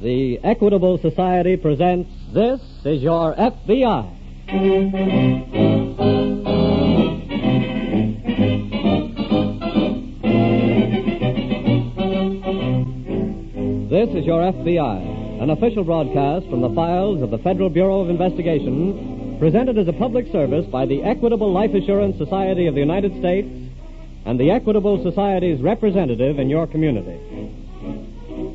The Equitable Society presents This Is Your F.B.I. This is Your F.B.I., an official broadcast from the files of the Federal Bureau of Investigation, presented as a public service by the Equitable Life Assurance Society of the United States and the Equitable Society's representative in your community.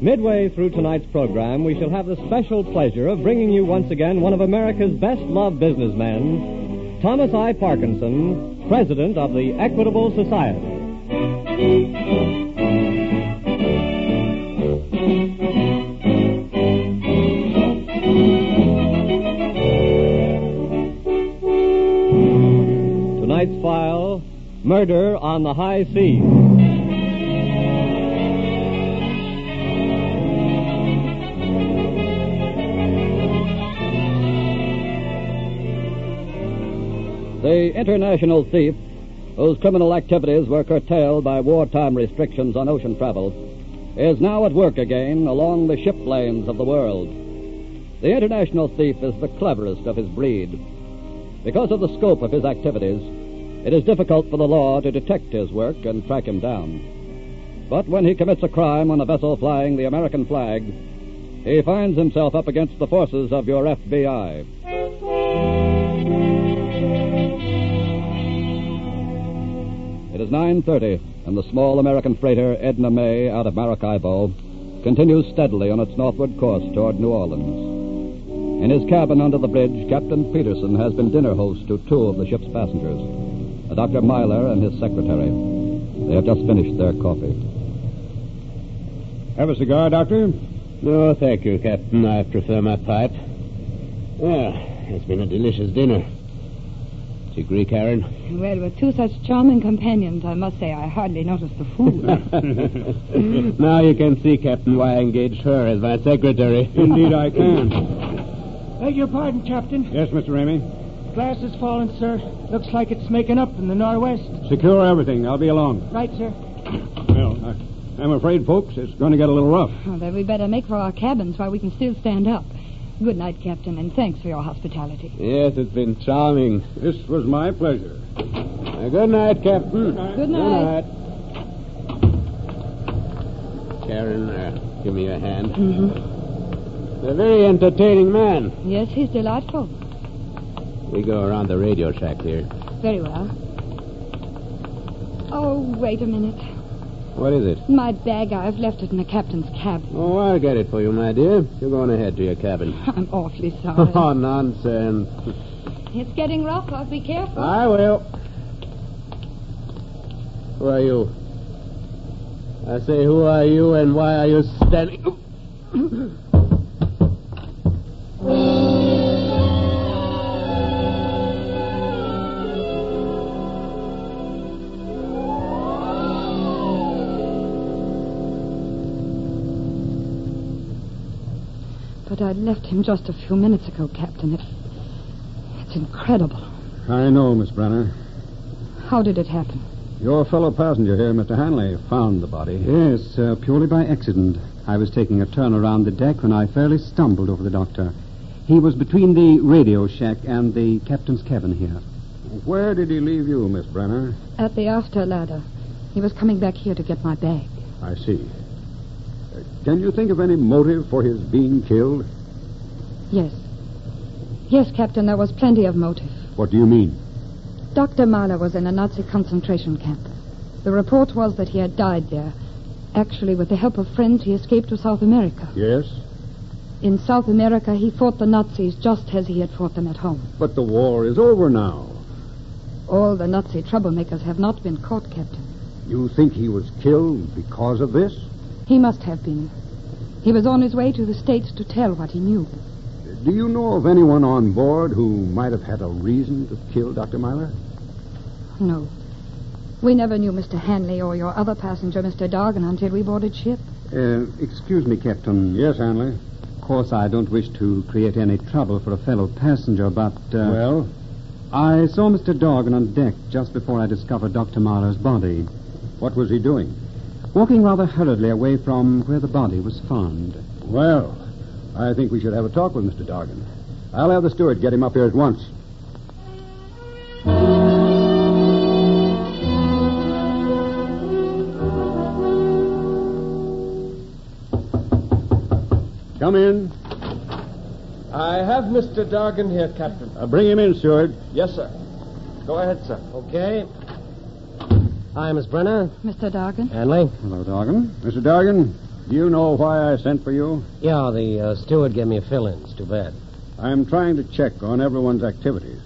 Midway through tonight's program, we shall have the special pleasure of bringing you once again one of America's best-loved businessmen, Thomas I. Parkinson, president of the Equitable Society. Tonight's file, Murder on the High Seas. The international thief, whose criminal activities were curtailed by wartime restrictions on ocean travel, is now at work again along the ship lanes of the world. The international thief is the cleverest of his breed. Because of the scope of his activities, it is difficult for the law to detect his work and track him down. But when he commits a crime on a vessel flying the American flag, he finds himself up against the forces of your F.B.I. It is 9:30, and the small American freighter Edna May out of Maracaibo continues steadily on its northward course toward New Orleans. In his cabin under the bridge, Captain Peterson has been dinner host to two of the ship's passengers, Dr. Myler and his secretary. They have just finished their coffee. Have a cigar, Doctor? No, thank you, Captain. I prefer my pipe. Well, it's been a delicious dinner. Do you agree, Karen? Well, with two such charming companions, I must say I hardly noticed the food. Now you can see, Captain, why I engaged her as my secretary. Indeed I can. Beg your pardon, Captain. Yes, Mr. Ramey? Glass has fallen, sir. Looks like it's making up in the northwest. Secure everything. I'll be along. Right, sir. Well, I'm afraid, folks, it's going to get a little rough. Oh, then we better make for our cabins while we can still stand up. Good night, Captain, and thanks for your hospitality. Yes, it's been charming. This was my pleasure. Good night, Captain. Good night. Karen, give me your hand. Mm-hmm. A very entertaining man. Yes, he's delightful. We go around the radio shack here. Very well. Oh, wait a minute. What is it? My bag, I've left it in the captain's cab. Oh, I'll get it for you, my dear. You're going ahead to your cabin. I'm awfully sorry. Oh, nonsense. It's getting rough. I'll be careful. I will. Who are you? I say, who are you and why are you standing... But I left him just a few minutes ago, Captain. It's incredible. I know, Miss Brenner. How did it happen? Your fellow passenger here, Mr. Hanley, found the body. Yes, purely by accident. I was taking a turn around the deck when I fairly stumbled over the doctor. He was between the radio shack and the captain's cabin here. Where did he leave you, Miss Brenner? At the after ladder. He was coming back here to get my bag. I see. Can you think of any motive for his being killed? Yes. Yes, Captain, there was plenty of motive. What do you mean? Dr. Mahler was in a Nazi concentration camp. The report was that he had died there. Actually, with the help of friends, he escaped to South America. Yes? In South America, he fought the Nazis just as he had fought them at home. But the war is over now. All the Nazi troublemakers have not been caught, Captain. You think he was killed because of this? He must have been. He was on his way to the States to tell what he knew. Do you know of anyone on board who might have had a reason to kill Dr. Myler? No. We never knew Mr. Hanley or your other passenger, Mr. Dargan, until we boarded ship. Excuse me, Captain. Yes, Hanley. Of course, I don't wish to create any trouble for a fellow passenger, but... Well? I saw Mr. Dargan on deck just before I discovered Dr. Mahler's body. What was he doing? Walking rather hurriedly away from where the body was found. Well, I think we should have a talk with Mr. Dargan. I'll have the steward get him up here at once. Come in. I have Mr. Dargan here, Captain. Bring him in, steward. Yes, sir. Go ahead, sir. Okay. Hi, Miss Brenner. Mr. Dargan? Hanley? Hello, Dargan. Mr. Dargan, do you know why I sent for you? Yeah, the steward gave me a fill-in. It's too bad. I'm trying to check on everyone's activities.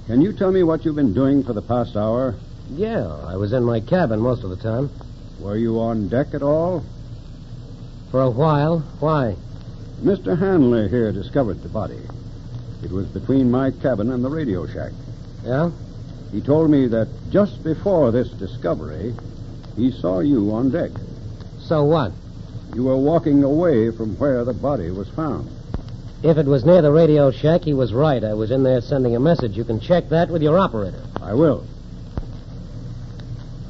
Can you tell me what you've been doing for the past hour? Yeah, I was in my cabin most of the time. Were you on deck at all? For a while. Why? Mr. Hanley here discovered the body. It was between my cabin and the radio shack. Yeah? He told me that just before this discovery, he saw you on deck. So what? You were walking away from where the body was found. If it was near the radio shack, he was right. I was in there sending a message. You can check that with your operator. I will.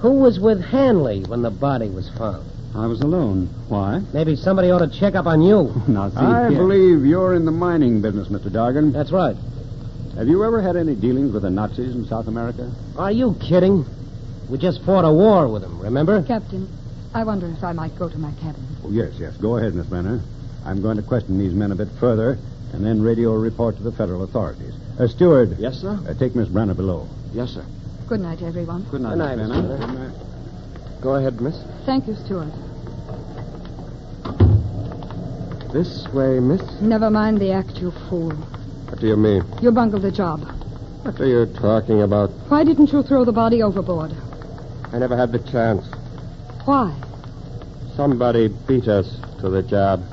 Who was with Hanley when the body was found? I was alone. Why? Maybe somebody ought to check up on you. Now, see I here. believe you're in the mining business, Mr. Dargan. That's right. Have you ever had any dealings with the Nazis in South America? Are you kidding? We just fought a war with them, remember? Captain, I wonder if I might go to my cabin. Oh, yes. Go ahead, Miss Brenner. I'm going to question these men a bit further and then radio a report to the federal authorities. Steward. Yes, sir? Take Miss Brenner below. Yes, sir. Good night, everyone. Good night, Good night, Miss Miss Brenner. Brenner. Good night. Go ahead, miss. Thank you, Stuart. This way, miss. Never mind the act, you fool. What do you mean? You bungled the job. What are you talking about? Why didn't you throw the body overboard? I never had the chance. Why? Somebody beat us to the job.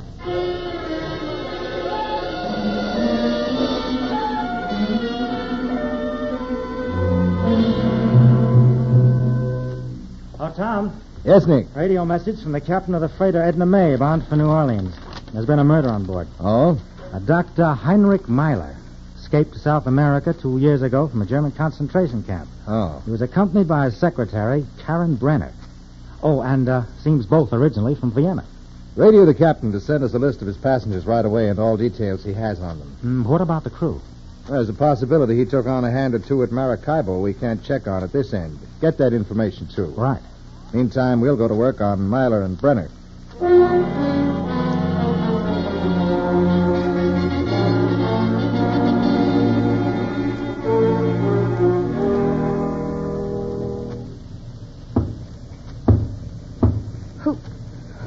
Oh, Tom. Yes, Nick. Radio message from the captain of the freighter Edna May, bound for New Orleans. There's been a murder on board. Oh? A Dr. Heinrich Meiler escaped to South America 2 years ago from a German concentration camp. Oh. He was accompanied by his secretary, Karen Brenner. Oh, and seems both originally from Vienna. Radio the captain to send us a list of his passengers right away and all details he has on them. What about the crew? Well, there's a possibility he took on a hand or two at Maracaibo we can't check on at this end. Get that information, too. Right. Meantime, we'll go to work on Meiler and Brenner.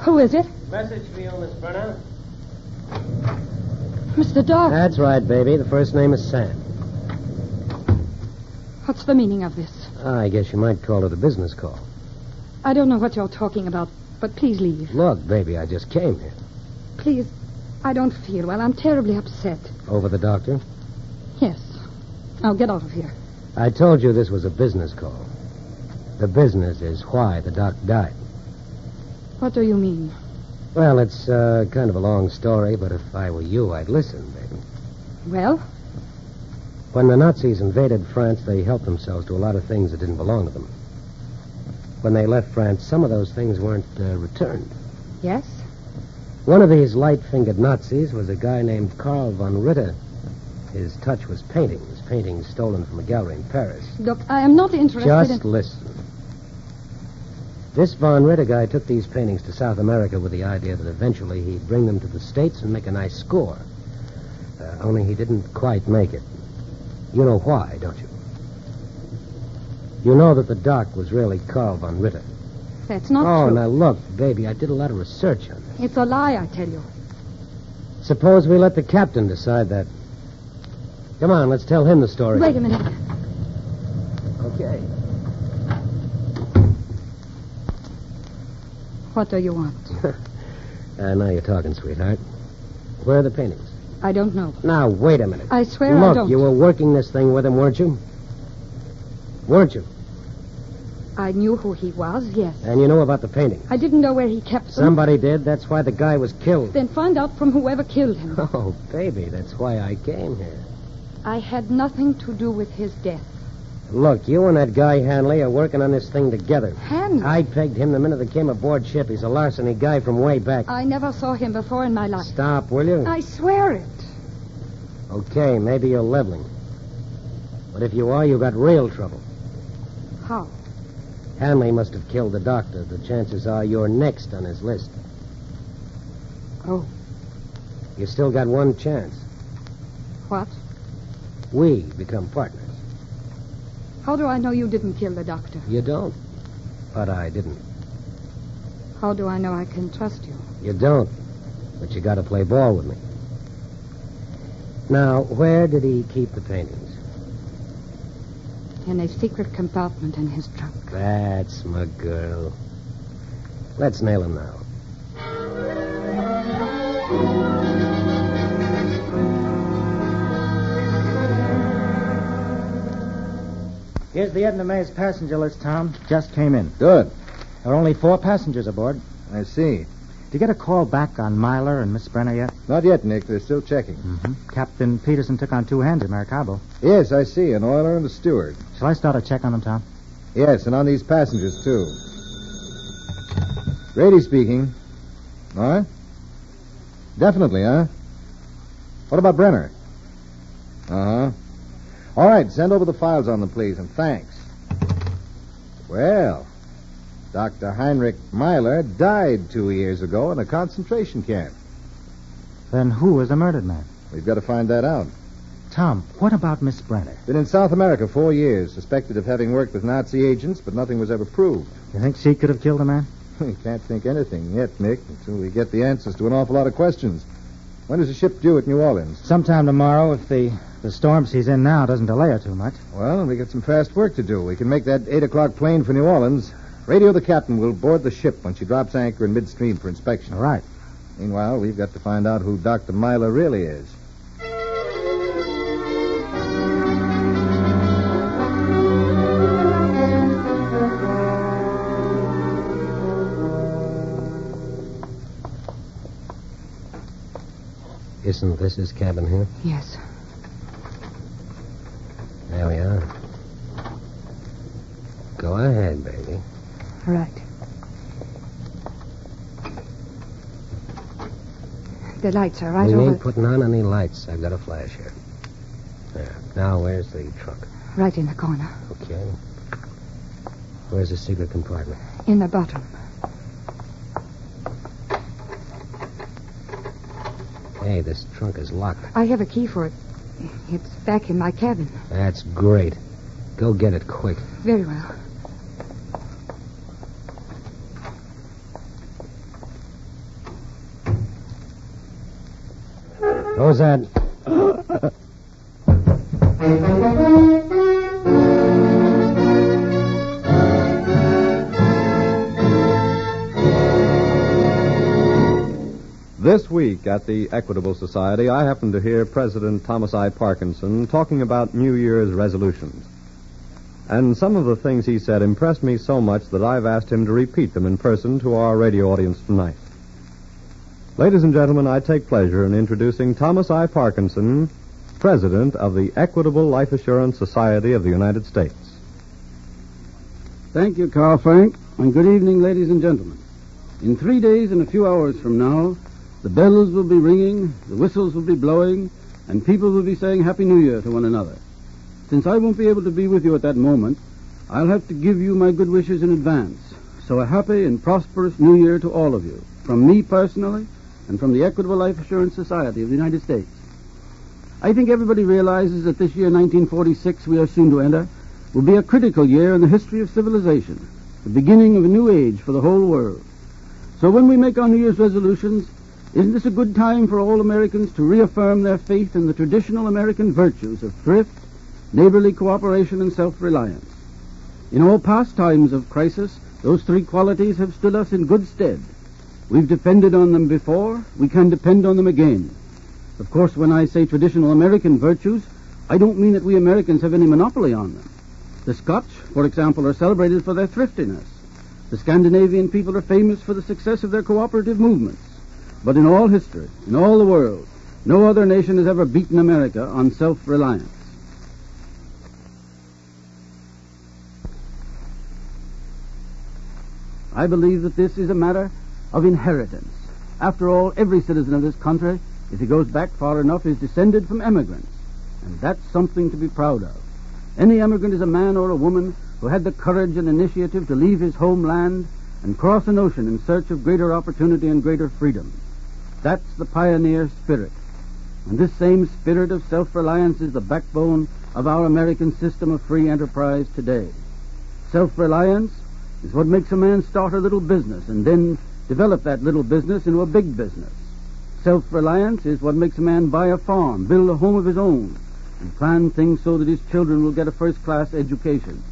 Who is it? Message for you, Miss Brenner. Mr. Dark. That's right, baby. The first name is Sam. What's the meaning of this? I guess you might call it a business call. I don't know what you're talking about, but please leave. Look, baby, I just came here. Please, I don't feel well. I'm terribly upset. Over the doctor? Yes. Now get out of here. I told you this was a business call. The business is why the doc died. What do you mean? Well, it's kind of a long story, but if I were you, I'd listen, baby. Well? When the Nazis invaded France, they helped themselves to a lot of things that didn't belong to them. When they left France, some of those things weren't returned. Yes? One of these light-fingered Nazis was a guy named Karl von Ritter. His touch was paintings stolen from a gallery in Paris. Look, I am not interested Just listen. This von Ritter guy took these paintings to South America with the idea that eventually he'd bring them to the States and make a nice score. Only he didn't quite make it. You know why, don't you? You know that the doc was really Karl von Ritter. That's not Oh, true. now look, baby, I did a lot of research on this. It's a lie, I tell you. Suppose we let the captain decide that. Come on, let's tell him the story. Wait a minute. Okay. What do you want? Now you're talking, sweetheart. Where are the paintings? I don't know. Now, wait a minute. I swear I Look, don't. you were working this thing with him, weren't you? Weren't you? I knew who he was, yes. And you know about the paintings. I didn't know where he kept them. Somebody did. That's why the guy was killed. Then find out from whoever killed him. Oh, baby, that's why I came here. I had nothing to do with his death. Look, you and that guy Hanley are working on this thing together. Hanley? I pegged him the minute they came aboard ship. He's a larceny guy from way back. I never saw him before in my life. Stop, will you? I swear it. Okay, maybe you're leveling. But if you are, you got real trouble. How? Hanley must have killed the doctor. The chances are you're next on his list. Oh. You still got one chance. What? We become partners. How do I know you didn't kill the doctor? You don't. But I didn't. How do I know I can trust you? You don't. But you got to play ball with me. Now, where did he keep the paintings? In a secret compartment in his trunk. That's my girl. Let's nail him now. Here's the Edna May's passenger list, Tom. Just came in. Good. There are only 4 passengers aboard. I see. Did you get a call back on Myler and Miss Brenner yet? Not yet, Nick. They're still checking. Mm-hmm. Captain Peterson took on 2 hands at Maracaibo. Yes, I see. An oiler and a steward. Shall I start a check on them, Tom? Yes, and on these passengers, too. Grady speaking. All right. Definitely, huh? What about Brenner? Uh-huh. All right, send over the files on them, please, and thanks. Well, Dr. Heinrich Myler died 2 years ago in a concentration camp. Then who was the murdered man? We've got to find that out. Tom, what about Miss Brenner? Been in South America 4 years, suspected of having worked with Nazi agents, but nothing was ever proved. You think she could have killed the man? We can't think anything yet, Nick, until we get the answers to an awful lot of questions. When is the ship due at New Orleans? Sometime tomorrow, if the storm she's in now doesn't delay her too much. Well, we got some fast work to do. We can make that 8 o'clock plane for New Orleans. Radio the captain. We'll board the ship when she drops anchor in midstream for inspection. All right. Meanwhile, we've got to find out who Dr. Myler really is. Isn't this his cabin here? Yes. There we are. Go ahead, baby. Right. The lights are right We over... ain't putting on any lights. I've got a flash here. There. Now, where's the trunk? Right in the corner. Okay. Where's the secret compartment? In the bottom. Hey, this trunk is locked. I have a key for it. It's back in my cabin. That's great. Go get it quick. Very well. Who's that? This week at the Equitable Society, I happened to hear President Thomas I. Parkinson talking about New Year's resolutions. And some of the things he said impressed me so much that I've asked him to repeat them in person to our radio audience tonight. Ladies and gentlemen, I take pleasure in introducing Thomas I. Parkinson, President of the Equitable Life Assurance Society of the United States. Thank you, Carl Frank, and good evening, ladies and gentlemen. In 3 days and a few hours from now, the bells will be ringing, the whistles will be blowing, and people will be saying Happy New Year to one another. Since I won't be able to be with you at that moment, I'll have to give you my good wishes in advance. So a happy and prosperous New Year to all of you, from me personally and from the Equitable Life Assurance Society of the United States. I think everybody realizes that this year, 1946, we are soon to enter, will be a critical year in the history of civilization, the beginning of a new age for the whole world. So when we make our New Year's resolutions, isn't this a good time for all Americans to reaffirm their faith in the traditional American virtues of thrift, neighborly cooperation, and self-reliance? In all past times of crisis, those 3 qualities have stood us in good stead. We've depended on them before, we can depend on them again. Of course, when I say traditional American virtues, I don't mean that we Americans have any monopoly on them. The Scotch, for example, are celebrated for their thriftiness. The Scandinavian people are famous for the success of their cooperative movements. But in all history, in all the world, no other nation has ever beaten America on self-reliance. I believe that this is a matter of inheritance. After all, every citizen of this country, if he goes back far enough, is descended from emigrants. And that's something to be proud of. Any emigrant is a man or a woman who had the courage and initiative to leave his homeland and cross an ocean in search of greater opportunity and greater freedom. That's the pioneer spirit. And this same spirit of self-reliance is the backbone of our American system of free enterprise today. Self-reliance is what makes a man start a little business and then develop that little business into a big business. Self-reliance is what makes a man buy a farm, build a home of his own, and plan things so that his children will get a first-class education.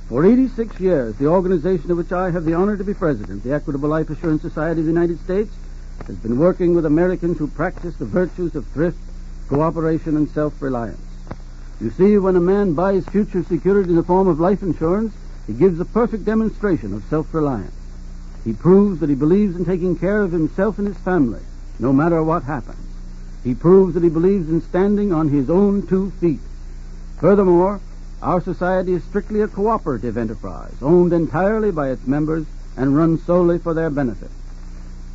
For 86 years, the organization of which I have the honor to be president, the Equitable Life Assurance Society of the United States, has been working with Americans who practice the virtues of thrift, cooperation, and self-reliance. You see, when a man buys future security in the form of life insurance, he gives a perfect demonstration of self-reliance. He proves that he believes in taking care of himself and his family, no matter what happens. He proves that he believes in standing on his own 2 feet. Furthermore, our society is strictly a cooperative enterprise, owned entirely by its members and run solely for their benefit.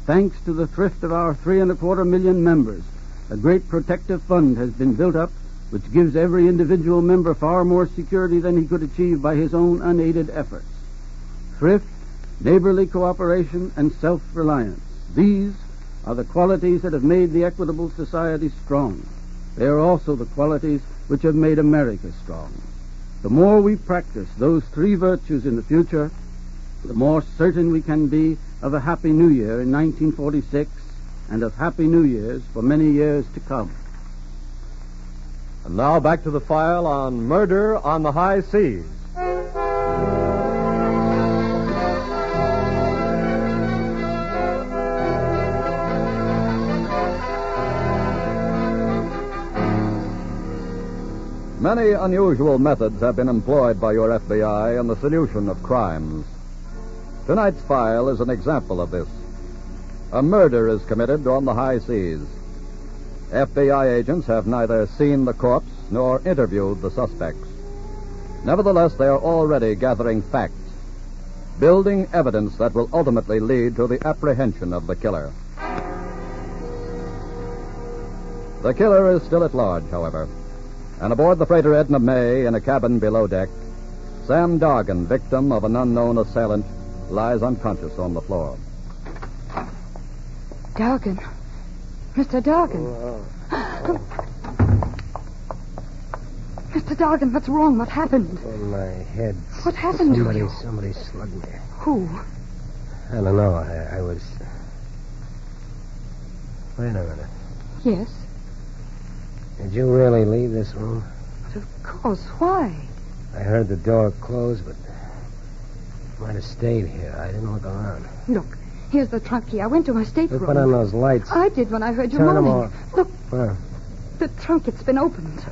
Thanks to the thrift of our 3.25 million members, a great protective fund has been built up which gives every individual member far more security than he could achieve by his own unaided efforts. Thrift, neighborly cooperation, and self-reliance. These are the qualities that have made the Equitable Society strong. They are also the qualities which have made America strong. The more we practice those 3 virtues in the future, the more certain we can be of a Happy New Year in 1946 and of Happy New Years for many years to come. And now back to the file on murder on the high seas. Many unusual methods have been employed by your FBI in the solution of crimes. Tonight's file is an example of this. A murder is committed on the high seas. FBI agents have neither seen the corpse nor interviewed the suspects. Nevertheless, they are already gathering facts, building evidence that will ultimately lead to the apprehension of the killer. The killer is still at large, however, and aboard the freighter Edna May in a cabin below deck, Sam Dargan, victim of an unknown assailant, lies unconscious on the floor. Dargan. Mr. Dargan. Mr. Dargan, what's wrong? What happened? Oh, my head. What happened to you? Somebody slugged me. Who? I don't know. I was... Wait a minute. Yes? Did you really leave this room? But of course. Why? I heard the door close, but I might have stayed here. I didn't look around. Look, here's the trunk key. I went to my stateroom. Put on those lights. I did when I heard you Turn them moaning. off. Look, Where? the trunk, it's been opened.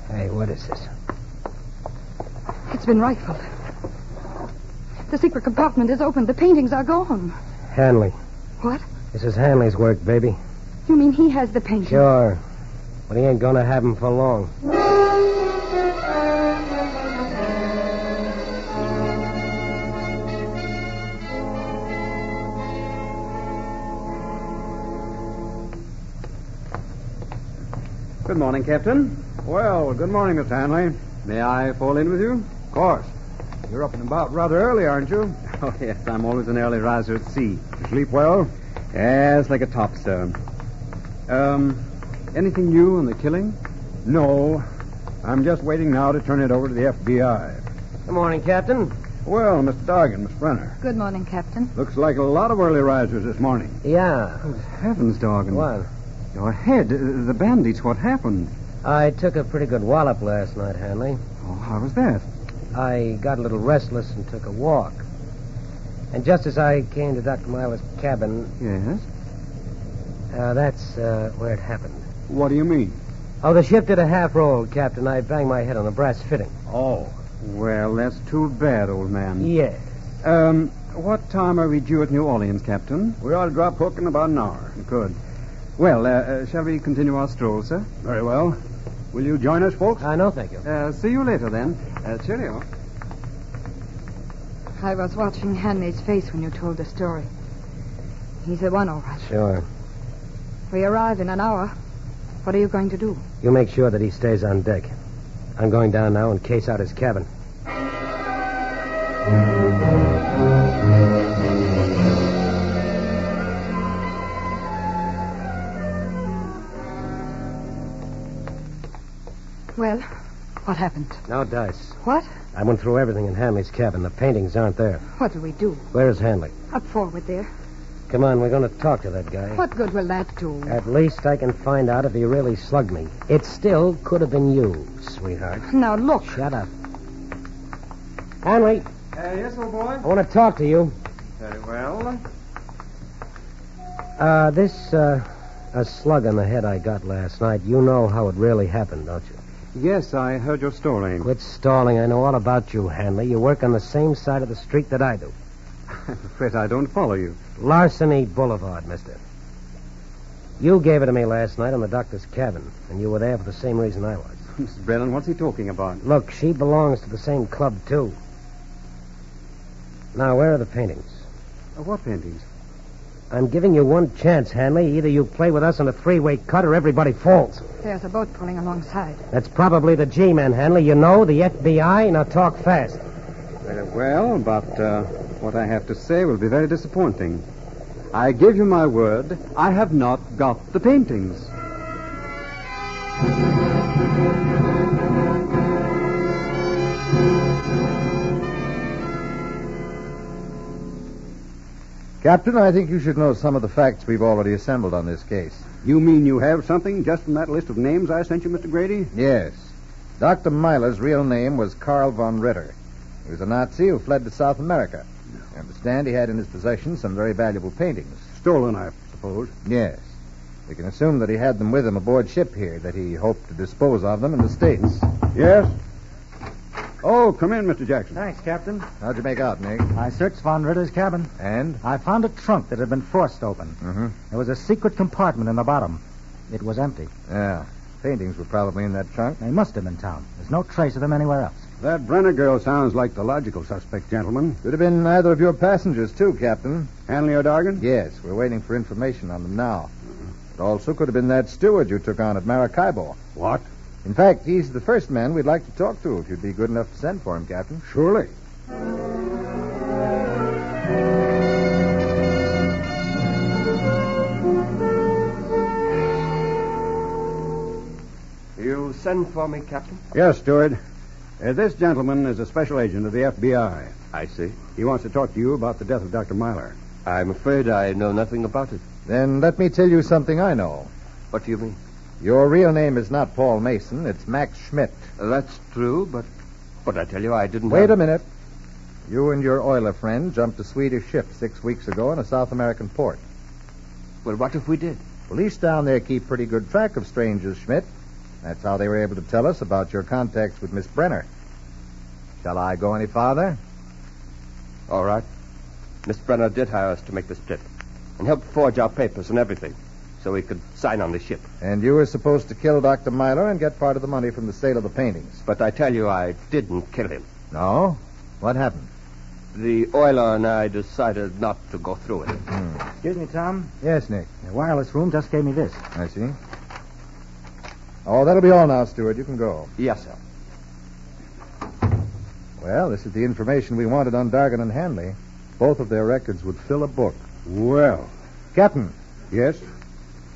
Hey, what is this? It's been rifled. The secret compartment is open. The paintings are gone. Hanley. What? This is Hanley's work, baby. You mean he has the paintings? Sure. But he ain't gonna have them for long. Good morning, Captain. Well, good morning, Miss Hanley. May I fall in with you? Of course. You're up and about rather early, aren't you? Oh, yes, I'm always an early riser at sea. You sleep well? Yes, like a topstone. Anything new on the killing? No. I'm just waiting now to turn it over to the F.B.I. Good morning, Captain. Well, Mr. Dargan, Miss Brenner. Good morning, Captain. Looks like a lot of early risers this morning. Yeah. Good heavens, Dargan. What? Your head, the bandits, what happened? I took a pretty good wallop last night, Hanley. Oh, how was that? I got a little restless and took a walk. And just as I came to Dr. Myler's cabin... Yes? That's where it happened. What do you mean? Oh, the ship did a half roll, Captain. I banged my head on a brass fitting. Oh. Well, that's too bad, old man. Yes. What time are we due at New Orleans, Captain? We ought to drop hook in about an hour. Good. Well, shall we continue our stroll, sir? Very well. Will you join us, folks? No, thank you. See you later, then. Cheerio. I was watching Hanley's face when you told the story. He's the one, all right. Sure. We arrive in an hour. What are you going to do? You make sure that he stays on deck. I'm going down now and case out his cabin. Well, what happened? No dice. What? I went through everything in Hanley's cabin. The paintings aren't there. What do we do? Where is Hanley? Up forward there. Come on, we're going to talk to that guy. What good will that do? At least I can find out if he really slugged me. It still could have been you, sweetheart. Now, look. Shut up. Hanley, Yes, old boy? I want to talk to you. Very well. A slug on the head I got last night. You know how it really happened, don't you? Yes, I heard your story. Quit stalling. I know all about you, Hanley. You work on the same side of the street that I do. I'm afraid I don't follow you. Larceny Boulevard, mister. You gave it to me last night on the doctor's cabin, and you were there for the same reason I was. Mrs. Brennan, what's he talking about? Look, she belongs to the same club, too. Now, where are the paintings? What paintings? I'm giving you one chance, Hanley. Either you play with us on a three-way cut or everybody falls. There's a boat pulling alongside. That's probably the G-men, Hanley. You know, the F.B.I. Now talk fast. Very well, but what I have to say will be very disappointing. I give you my word, I have not got the paintings. Captain, I think you should know some of the facts we've already assembled on this case. You mean you have something just from that list of names I sent you, Mr. Grady? Yes. Dr. Myler's real name was Karl von Ritter. He was a Nazi who fled to South America. I understand he had in his possession some very valuable paintings. Stolen, I suppose. Yes. We can assume that he had them with him aboard ship here, that he hoped to dispose of them in the States. Yes? Oh, come in, Mr. Jackson. Thanks, Captain. How'd you make out, Nick? I searched Von Ritter's cabin. And? I found a trunk that had been forced open. Mm-hmm. There was a secret compartment in the bottom. It was empty. Yeah. Paintings were probably in that trunk. They must have been found. There's no trace of them anywhere else. That Brenner girl sounds like the logical suspect, gentlemen. Could have been either of your passengers, too, Captain. Hanley or Dargan? Yes, we're waiting for information on them now. It also could have been that steward you took on at Maracaibo. What? In fact, he's the first man we'd like to talk to, if you'd be good enough to send for him, Captain. Surely. You send for me, Captain? Yes, steward. This gentleman is a special agent of the F.B.I. I see. He wants to talk to you about the death of Dr. Myler. I'm afraid I know nothing about it. Then let me tell you something I know. What do you mean? Your real name is not Paul Mason, it's Max Schmidt. That's true, but I tell you, I didn't... Wait a minute. You and your oiler friend jumped a Swedish ship 6 weeks ago in a South American port. Well, what if we did? Police down there keep pretty good track of strangers, Schmidt. That's how they were able to tell us about your contacts with Miss Brenner. Shall I go any farther? All right. Miss Brenner did hire us to make this trip and help forge our papers and everything so we could sign on the ship. And you were supposed to kill Dr. Myler and get part of the money from the sale of the paintings. But I tell you, I didn't kill him. No? What happened? The oiler and I decided not to go through it. Excuse me, Tom. Yes, Nick. The wireless room just gave me this. I see. Oh, that'll be all now, Stewart. You can go. Yes, sir. Well, this is the information we wanted on Dargan and Hanley. Both of their records would fill a book. Well. Captain. Yes?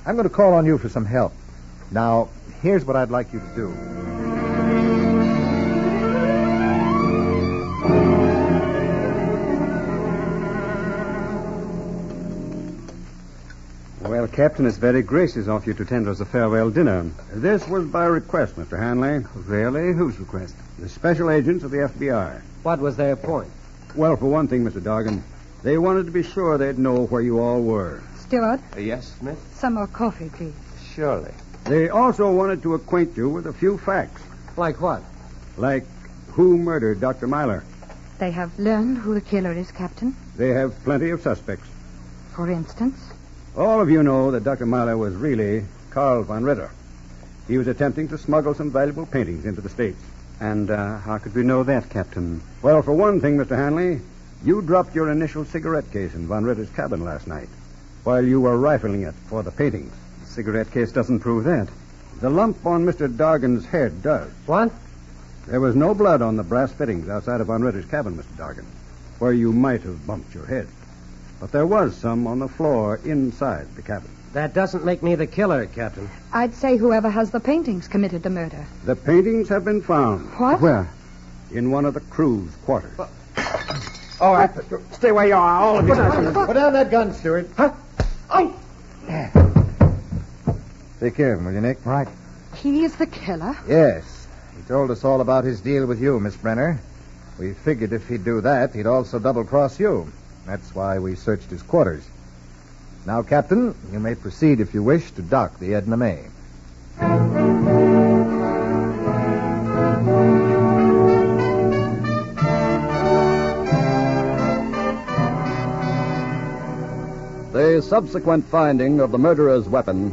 I'm going to call on you for some help. Now, here's what I'd like you to do. Well, Captain, it's very gracious of you to tender us a farewell dinner. This was by request, Mr. Hanley. Really? Whose request? The special agents of the FBI. What was their point? Well, for one thing, Mr. Dargan, they wanted to be sure they'd know where you all were. Steward, Yes, Smith? some more coffee, please. Surely. They also wanted to acquaint you with a few facts, Like what? like who murdered Dr. Myler. They have learned who the killer is, Captain. They have plenty of suspects. For instance, All of you know that Dr. Myler was really Karl von Ritter. He was attempting to smuggle some valuable paintings into the States. And how could we know that, Captain? Well, for one thing, Mr. Hanley, You dropped your initial cigarette case in Von Ritter's cabin last night while you were rifling it for the paintings. The cigarette case doesn't prove that. The lump on Mr. Dargan's head does. What? There was no blood on the brass fittings outside of Von Ritter's cabin, Mr. Dargan, where you might have bumped your head. But there was some on the floor inside the cabin. That doesn't make me the killer, Captain. I'd say whoever has the paintings committed the murder. The paintings have been found. What? Where? In one of the crew's quarters. All right. Stay where you are, all of you. Put down that gun, Stewart. Huh? Oh! Take care of him, will you, Nick? Right. He is the killer? Yes. He told us all about his deal with you, Miss Brenner. We figured if he'd do that, he'd also double-cross you. That's why we searched his quarters. Now, Captain, you may proceed if you wish to dock the Edna May. The subsequent finding of the murderer's weapon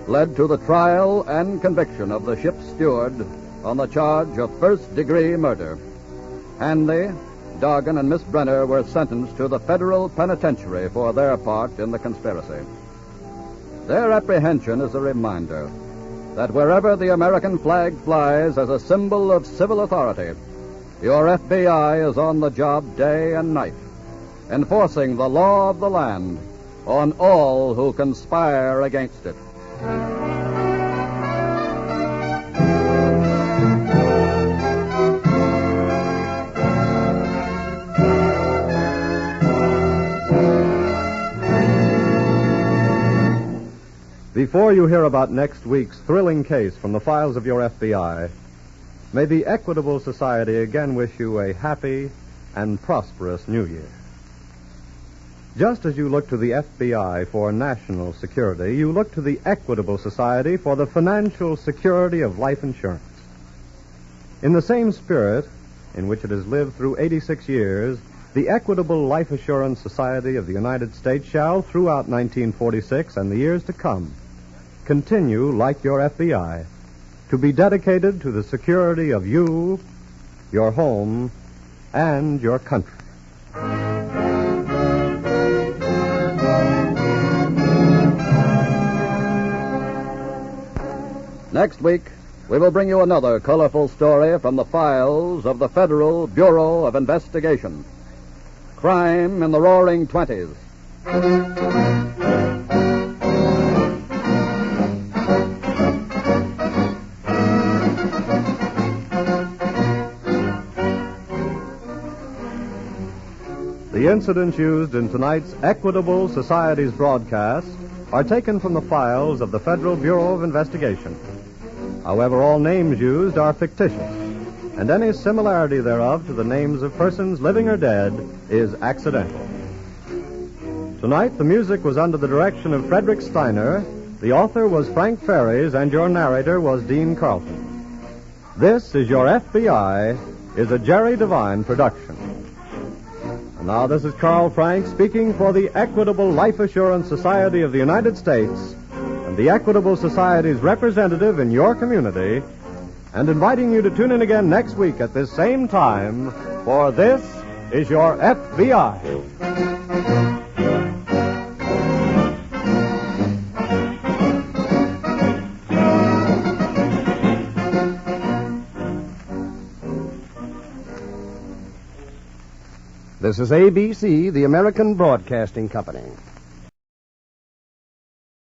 led to the trial and conviction of the ship's steward on the charge of first-degree murder. Hanley, Dargan, and Miss Brenner were sentenced to the federal penitentiary for their part in the conspiracy. Their apprehension is a reminder that wherever the American flag flies as a symbol of civil authority, your F.B.I. is on the job day and night, enforcing the law of the land on all who conspire against it. Before you hear about next week's thrilling case from the files of your FBI, may the Equitable Society again wish you a happy and prosperous New Year. Just as you look to the FBI for national security, you look to the Equitable Society for the financial security of life insurance. In the same spirit in which it has lived through 86 years, the Equitable Life Assurance Society of the United States shall, throughout 1946 and the years to come, continue, like your FBI, to be dedicated to the security of you, your home, and your country. Next week, we will bring you another colorful story from the files of the Federal Bureau of Investigation. Crime in the Roaring Twenties. The incidents used in tonight's Equitable Society's broadcast are taken from the files of the Federal Bureau of Investigation. However, all names used are fictitious, and any similarity thereof to the names of persons living or dead is accidental. Tonight, the music was under the direction of Frederick Steiner, the author was Frank Ferries, and your narrator was Dean Carlton. This is Your FBI is a Jerry Devine production. And now this is Carl Frank speaking for the Equitable Life Assurance Society of the United States and the Equitable Society's representative in your community, and inviting you to tune in again next week at this same time, for this is Your FBI. This is ABC, the American Broadcasting Company.